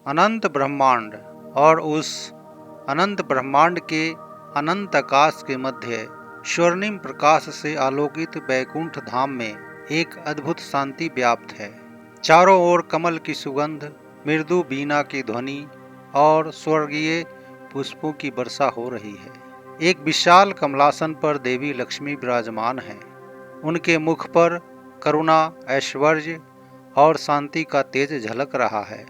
अनंत ब्रह्मांड और उस अनंत ब्रह्मांड के अनंत आकाश के मध्य स्वर्णिम प्रकाश से आलोकित बैकुंठ धाम में एक अद्भुत शांति व्याप्त है। चारों ओर कमल की सुगंध, मृदु बीना की ध्वनि और स्वर्गीय पुष्पों की वर्षा हो रही है। एक विशाल कमलासन पर देवी लक्ष्मी विराजमान हैं। उनके मुख पर करुणा, ऐश्वर्य और शांति का तेज झलक रहा है।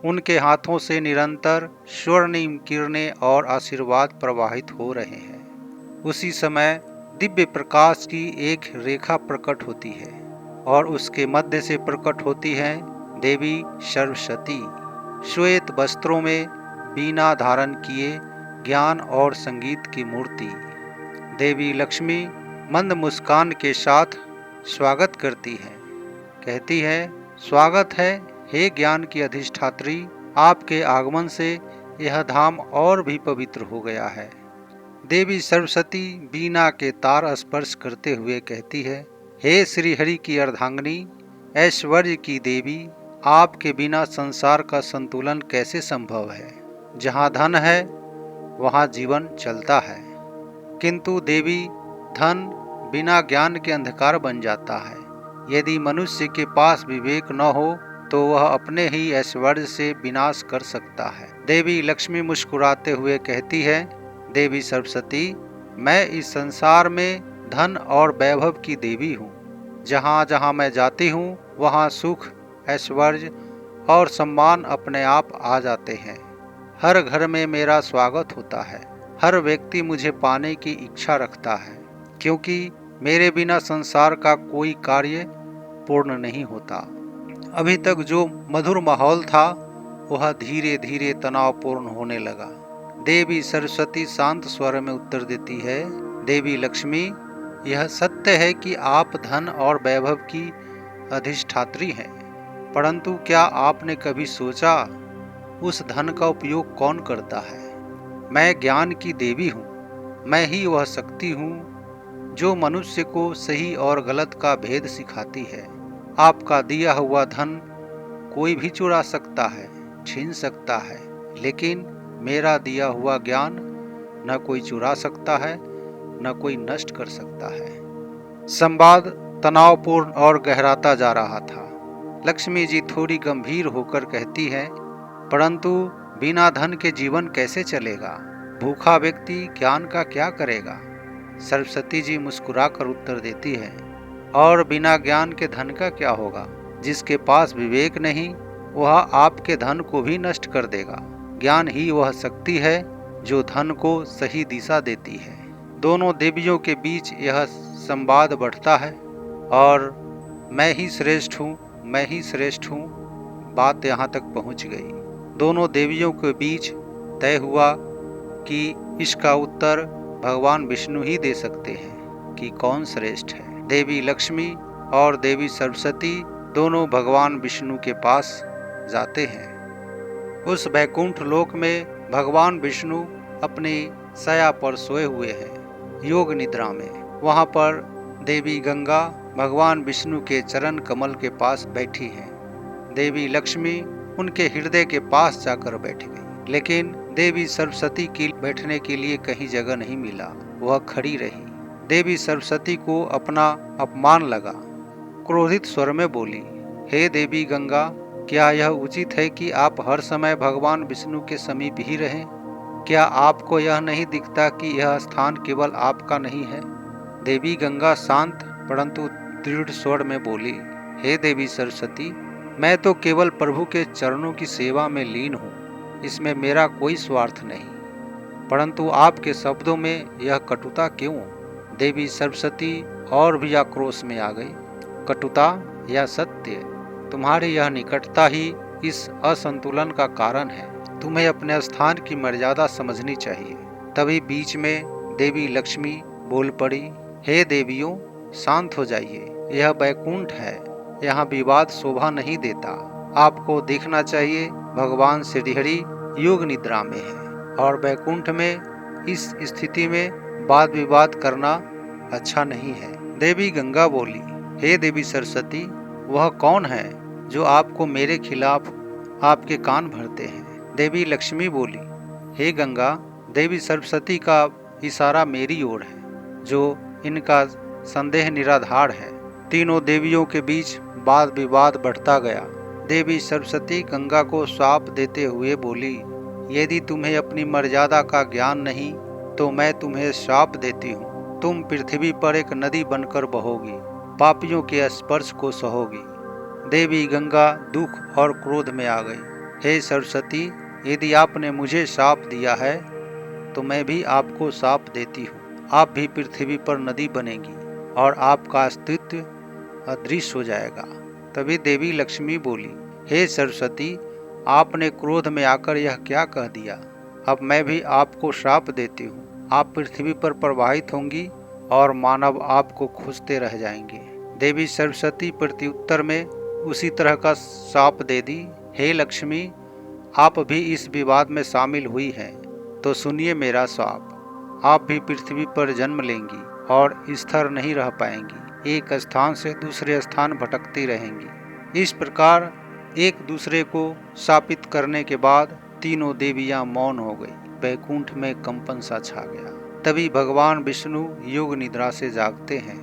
उनके हाथों से निरंतर स्वर्णिम किरणें और आशीर्वाद प्रवाहित हो रहे हैं। उसी समय दिव्य प्रकाश की एक रेखा प्रकट होती है और उसके मध्य से प्रकट होती है देवी सरस्वती, श्वेत वस्त्रों में बीना धारण किए, ज्ञान और संगीत की मूर्ति। देवी लक्ष्मी मंद मुस्कान के साथ स्वागत करती है, कहती है, स्वागत है हे ज्ञान की अधिष्ठात्री, आपके आगमन से यह धाम और भी पवित्र हो गया है। देवी सरस्वती बीना के तार स्पर्श करते हुए कहती है, हे श्रीहरि की अर्धांगिनी, ऐश्वर्य की देवी, आपके बिना संसार का संतुलन कैसे संभव है। जहाँ धन है वहाँ जीवन चलता है, किंतु देवी धन बिना ज्ञान के अंधकार बन जाता है। यदि मनुष्य के पास विवेक न हो तो वह अपने ही ऐश्वर्य से विनाश कर सकता है। देवी लक्ष्मी मुस्कुराते हुए कहती है, देवी सरस्वती, मैं इस संसार में धन और वैभव की देवी हूँ। जहाँ जहाँ मैं जाती हूँ वहाँ सुख, ऐश्वर्य और सम्मान अपने आप आ जाते हैं। हर घर में मेरा स्वागत होता है। हर व्यक्ति मुझे पाने की इच्छा रखता है, क्योंकि मेरे बिना संसार का कोई कार्य पूर्ण नहीं होता। अभी तक जो मधुर माहौल था वह धीरे धीरे तनावपूर्ण होने लगा। देवी सरस्वती शांत स्वर में उत्तर देती है, देवी लक्ष्मी, यह सत्य है कि आप धन और वैभव की अधिष्ठात्री हैं, परंतु क्या आपने कभी सोचा उस धन का उपयोग कौन करता है। मैं ज्ञान की देवी हूँ। मैं ही वह शक्ति हूँ जो मनुष्य को सही और गलत का भेद सिखाती है। आपका दिया हुआ धन कोई भी चुरा सकता है, छीन सकता है, लेकिन मेरा दिया हुआ ज्ञान न कोई चुरा सकता है, न कोई नष्ट कर सकता है। संवाद तनावपूर्ण और गहराता जा रहा था। लक्ष्मी जी थोड़ी गंभीर होकर कहती है, परंतु बिना धन के जीवन कैसे चलेगा। भूखा व्यक्ति ज्ञान का क्या करेगा। सरस्वती जी मुस्कुराकर उत्तर देती है, और बिना ज्ञान के धन का क्या होगा। जिसके पास विवेक नहीं वह आपके धन को भी नष्ट कर देगा। ज्ञान ही वह शक्ति है जो धन को सही दिशा देती है। दोनों देवियों के बीच यह संवाद बढ़ता है और मैं ही श्रेष्ठ हूँ, मैं ही श्रेष्ठ हूँ, बात यहाँ तक पहुँच गई। दोनों देवियों के बीच तय हुआ कि इसका उत्तर भगवान विष्णु ही दे सकते हैं कि कौन श्रेष्ठ है। देवी लक्ष्मी और देवी सरस्वती दोनों भगवान विष्णु के पास जाते हैं। उस वैकुंठ लोक में भगवान विष्णु अपनी शया पर सोए हुए हैं, योग निद्रा में। वहाँ पर देवी गंगा भगवान विष्णु के चरण कमल के पास बैठी हैं। देवी लक्ष्मी उनके हृदय के पास जाकर बैठ गई, लेकिन देवी सरस्वती की बैठने के लिए कहीं जगह नहीं मिला। वह खड़ी रही। देवी सरस्वती को अपना अपमान लगा। क्रोधित स्वर में बोली, हे देवी गंगा, क्या यह उचित है कि आप हर समय भगवान विष्णु के समीप ही रहें। क्या आपको यह नहीं दिखता कि यह स्थान केवल आपका नहीं है। देवी गंगा शांत परंतु दृढ़ स्वर में बोली, हे देवी सरस्वती, मैं तो केवल प्रभु के चरणों की सेवा में लीन हूँ। इसमें मेरा कोई स्वार्थ नहीं, परंतु आपके शब्दों में यह कटुता क्यों। देवी सरस्वती और भी आक्रोश में आ गई। कटुता या सत्य, तुम्हारी यह निकटता ही इस असंतुलन का कारण है। तुम्हें अपने स्थान की मर्यादा समझनी चाहिए। तभी बीच में देवी लक्ष्मी बोल पड़ी, हे देवियों, शांत हो जाइए। यह वैकुंठ है, यहाँ विवाद शोभा नहीं देता। आपको देखना चाहिए भगवान श्रीहरि योग निद्रा में है और वैकुंठ में इस स्थिति में वाद विवाद करना अच्छा नहीं है। देवी गंगा बोली, हे देवी सरस्वती, वह कौन है जो आपको मेरे खिलाफ आपके कान भरते हैं। देवी लक्ष्मी बोली, हे गंगा, देवी सरस्वती का इशारा मेरी ओर है, जो इनका संदेह निराधार है। तीनों देवियों के बीच वाद विवाद बढ़ता गया। देवी सरस्वती गंगा को श्राप देते हुए बोली, यदि तुम्हें अपनी मर्यादा का ज्ञान नहीं तो मैं तुम्हें श्राप देती हूँ। तुम पृथ्वी पर एक नदी बनकर बहोगी, पापियों के स्पर्श को सहोगी। देवी गंगा दुख और क्रोध में आ गई। हे सरस्वती, यदि आपने मुझे श्राप दिया है तो मैं भी आपको श्राप देती हूँ। आप भी पृथ्वी पर नदी बनेगी और आपका अस्तित्व अदृश्य हो जाएगा। तभी देवी लक्ष्मी बोली, हे सरस्वती, आपने क्रोध में आकर यह क्या कह दिया? अब मैं भी आपको श्राप देती हूँ। आप पृथ्वी पर प्रवाहित होंगी और मानव आपको खोजते रह जाएंगे। देवी सरस्वती प्रत्युत्तर में उसी तरह का श्राप दे दी। हे लक्ष्मी, आप भी इस विवाद में शामिल हुई हैं, तो सुनिए मेरा श्राप। आप भी पृथ्वी पर जन्म लेंगी और स्थिर नहीं रह पाएंगी, एक स्थान से दूसरे स्थान भटकती रहेंगी। इस प्रकार एक दूसरे को शापित करने के बाद तीनों देवियां मौन हो गई। वैकुंठ में कंपन सा छा गया। तभी भगवान विष्णु योग निद्रा से जागते हैं।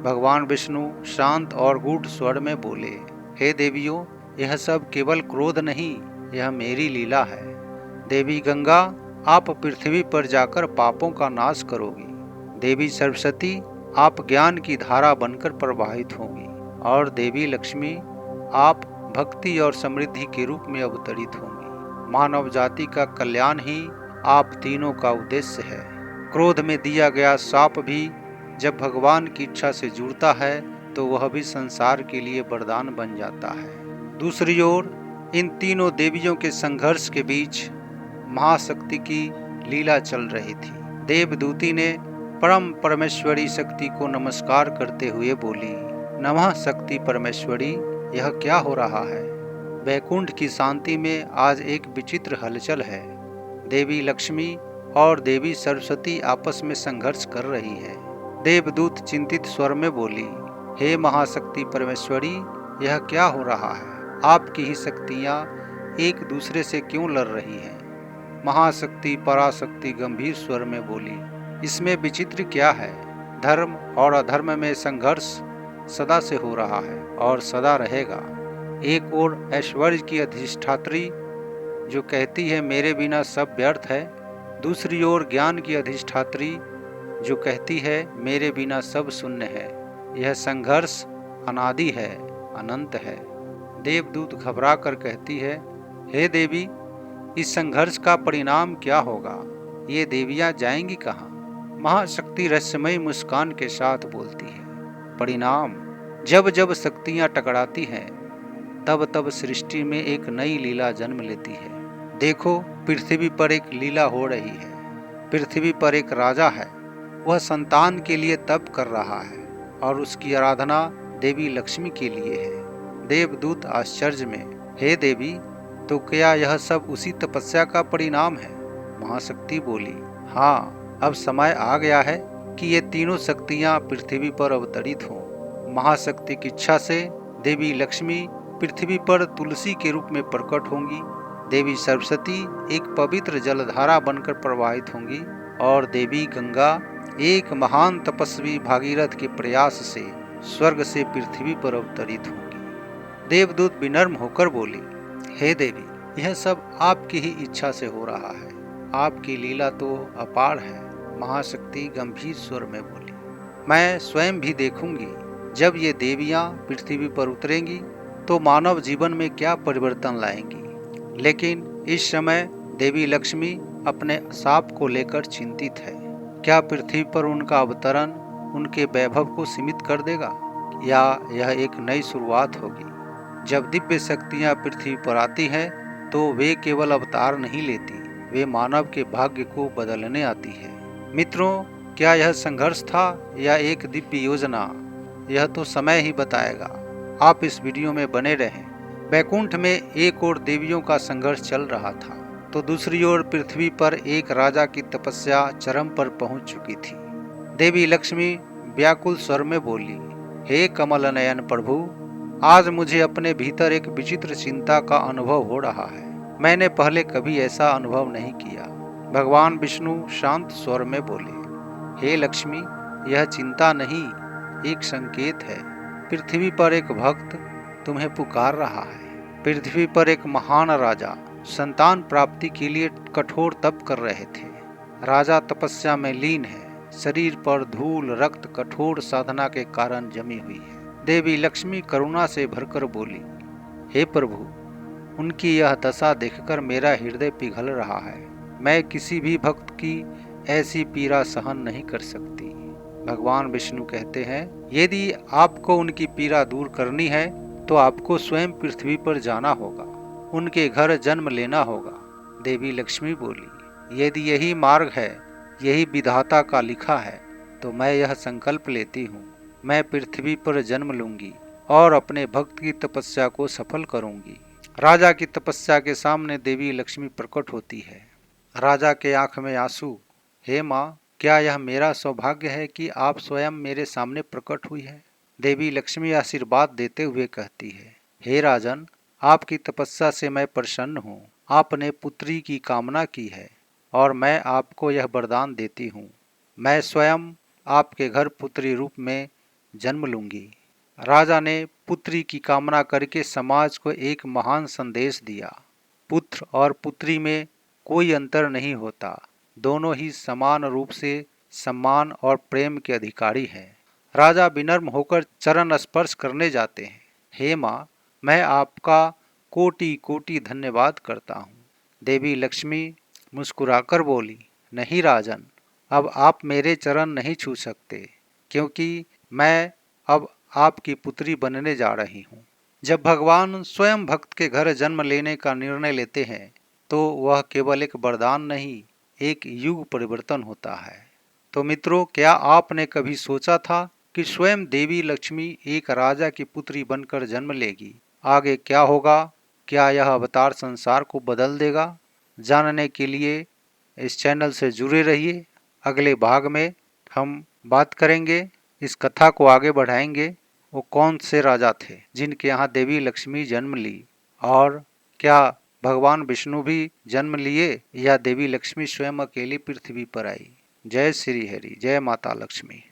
भगवान विष्णु शांत और गूढ़ स्वर में बोले, हे देवियों, यह सब केवल क्रोध नहीं, यह मेरी लीला है। देवी गंगा, आप पृथ्वी पर जाकर पापों का नाश करोगी। देवी सरस्वती, आप ज्ञान की धारा बनकर प्रवाहित होंगी। और देवी लक्ष्मी, आप भक्ति और समृद्धि के रूप में अवतरित होंगी। मानव जाति का कल्याण ही आप तीनों का उद्देश्य है। क्रोध में दिया गया श्राप भी जब भगवान की इच्छा से जुड़ता है तो वह भी संसार के लिए वरदान बन जाता है। दूसरी ओर इन तीनों देवियों के संघर्ष के बीच महाशक्ति की लीला चल रही थी। देवदूती ने परम परमेश्वरी शक्ति को नमस्कार करते हुए बोली, नमः शक्ति परमेश्वरी, यह क्या हो रहा है? वैकुंठ की शांति में आज एक विचित्र हलचल है। देवी लक्ष्मी और देवी सरस्वती आपस में संघर्ष कर रही है। देवदूत चिंतित स्वर में बोली, हे महाशक्ति परमेश्वरी, यह क्या हो रहा है? आपकी ही शक्तियाँ एक दूसरे से क्यों लड़ रही हैं? महाशक्ति पराशक्ति गंभीर स्वर में बोली, इसमें विचित्र क्या है? धर्म और अधर्म में संघर्ष सदा से हो रहा है और सदा रहेगा। एक ओर ऐश्वर्य की अधिष्ठात्री जो कहती है मेरे बिना सब व्यर्थ है, दूसरी ओर ज्ञान की अधिष्ठात्री जो कहती है मेरे बिना सब शून्य है। यह संघर्ष अनादि है, अनंत है। देवदूत घबरा कर कहती है, हे देवी, इस संघर्ष का परिणाम क्या होगा? ये देवियां जाएंगी कहाँ? महाशक्ति रहस्यमयी मुस्कान के साथ बोलती है, परिणाम, जब जब शक्तियां टकराती हैं तब तब सृष्टि में एक नई लीला जन्म लेती है। देखो, पृथ्वी पर एक लीला हो रही है। पृथ्वी पर एक राजा है, वह संतान के लिए तप कर रहा है और उसकी आराधना देवी लक्ष्मी के लिए है। देवदूत आश्चर्य में, हे देवी, तो क्या यह सब उसी तपस्या का परिणाम है? महाशक्ति बोली, हाँ, अब समय आ गया है कि ये तीनों शक्तियां पृथ्वी पर अवतरित हों। महाशक्ति की इच्छा से देवी लक्ष्मी पृथ्वी पर तुलसी के रूप में प्रकट होंगी। देवी सरस्वती एक पवित्र जलधारा बनकर प्रवाहित होंगी और देवी गंगा एक महान तपस्वी भागीरथ के प्रयास से स्वर्ग से पृथ्वी पर अवतरित होंगी। देवदूत विनम्र होकर बोली, हे देवी, यह सब आपकी ही इच्छा से हो रहा है। आपकी लीला तो अपार है। महाशक्ति गंभीर स्वर में बोली, मैं स्वयं भी देखूंगी जब ये देवियां पृथ्वी पर उतरेंगी तो मानव जीवन में क्या परिवर्तन लाएंगी। लेकिन इस समय देवी लक्ष्मी अपने शाप को लेकर चिंतित है। क्या पृथ्वी पर उनका अवतरण उनके वैभव को सीमित कर देगा या यह एक नई शुरुआत होगी? जब दिव्य शक्तियां पृथ्वी पर आती हैं तो वे केवल अवतार नहीं लेती, वे मानव के भाग्य को बदलने आती है। मित्रों, क्या यह संघर्ष था या एक दिव्य योजना? यह तो समय ही बताएगा। आप इस वीडियो में बने रहें। वैकुंठ में एक ओर देवियों का संघर्ष चल रहा था तो दूसरी ओर पृथ्वी पर एक राजा की तपस्या चरम पर पहुंच चुकी थी। देवी लक्ष्मी व्याकुल स्वर में बोली, हे कमल नयन प्रभु, आज मुझे अपने भीतर एक विचित्र चिंता का अनुभव हो रहा है। मैंने पहले कभी ऐसा अनुभव नहीं किया। भगवान विष्णु शांत स्वर में बोले, हे लक्ष्मी, यह चिंता नहीं, एक संकेत है। पृथ्वी पर एक भक्त तुम्हें पुकार रहा है। पृथ्वी पर एक महान राजा संतान प्राप्ति के लिए कठोर तप कर रहे थे। राजा तपस्या में लीन है। शरीर पर धूल रक्त कठोर साधना के कारण जमी हुई है। देवी लक्ष्मी करुणा से भरकर बोली, हे प्रभु, उनकी यह दशा देखकर मेरा हृदय पिघल रहा है। मैं किसी भी भक्त की ऐसी पीड़ा सहन नहीं कर सकती। भगवान विष्णु कहते हैं, यदि आपको उनकी पीड़ा दूर करनी है तो आपको स्वयं पृथ्वी पर जाना होगा, उनके घर जन्म लेना होगा। देवी लक्ष्मी बोली, यदि यही मार्ग है, यही विधाता का लिखा है, तो मैं यह संकल्प लेती हूँ। मैं पृथ्वी पर जन्म लूंगी और अपने भक्त की तपस्या को सफल करूंगी। राजा की तपस्या के सामने देवी लक्ष्मी प्रकट होती है। राजा के आंख में आंसू। हे माँ, क्या यह मेरा सौभाग्य है कि आप स्वयं मेरे सामने प्रकट हुई है? देवी लक्ष्मी आशीर्वाद देते हुए कहती है, हे राजन, आपकी तपस्या से मैं प्रसन्न हूँ। आपने पुत्री की कामना की है और मैं आपको यह वरदान देती हूँ। मैं स्वयं आपके घर पुत्री रूप में जन्म लूंगी। राजा ने पुत्री की कामना करके समाज को एक महान संदेश दिया। पुत्र और पुत्री में कोई अंतर नहीं होता। दोनों ही समान रूप से सम्मान और प्रेम के अधिकारी हैं। राजा विनम्र होकर चरण स्पर्श करने जाते हैं। हे माँ, मैं आपका कोटि कोटि धन्यवाद करता हूँ। देवी लक्ष्मी मुस्कुराकर बोली, नहीं राजन, अब आप मेरे चरण नहीं छू सकते, क्योंकि मैं अब आपकी पुत्री बनने जा रही हूँ। जब भगवान स्वयं भक्त के घर जन्म लेने का निर्णय लेते हैं तो वह केवल एक वरदान नहीं, एक युग परिवर्तन होता है। तो मित्रों, क्या आपने कभी सोचा था कि स्वयं देवी लक्ष्मी एक राजा की पुत्री बनकर जन्म लेगी? आगे क्या होगा? क्या यह अवतार संसार को बदल देगा? जानने के लिए इस चैनल से जुड़े रहिए। अगले भाग में हम बात करेंगे, इस कथा को आगे बढ़ाएंगे। वो कौन से राजा थे जिनके यहाँ देवी लक्ष्मी जन्म ली, और क्या भगवान विष्णु भी जन्म लिए या देवी लक्ष्मी स्वयं अकेली पृथ्वी पर आई? जय श्री हरि, जय माता लक्ष्मी।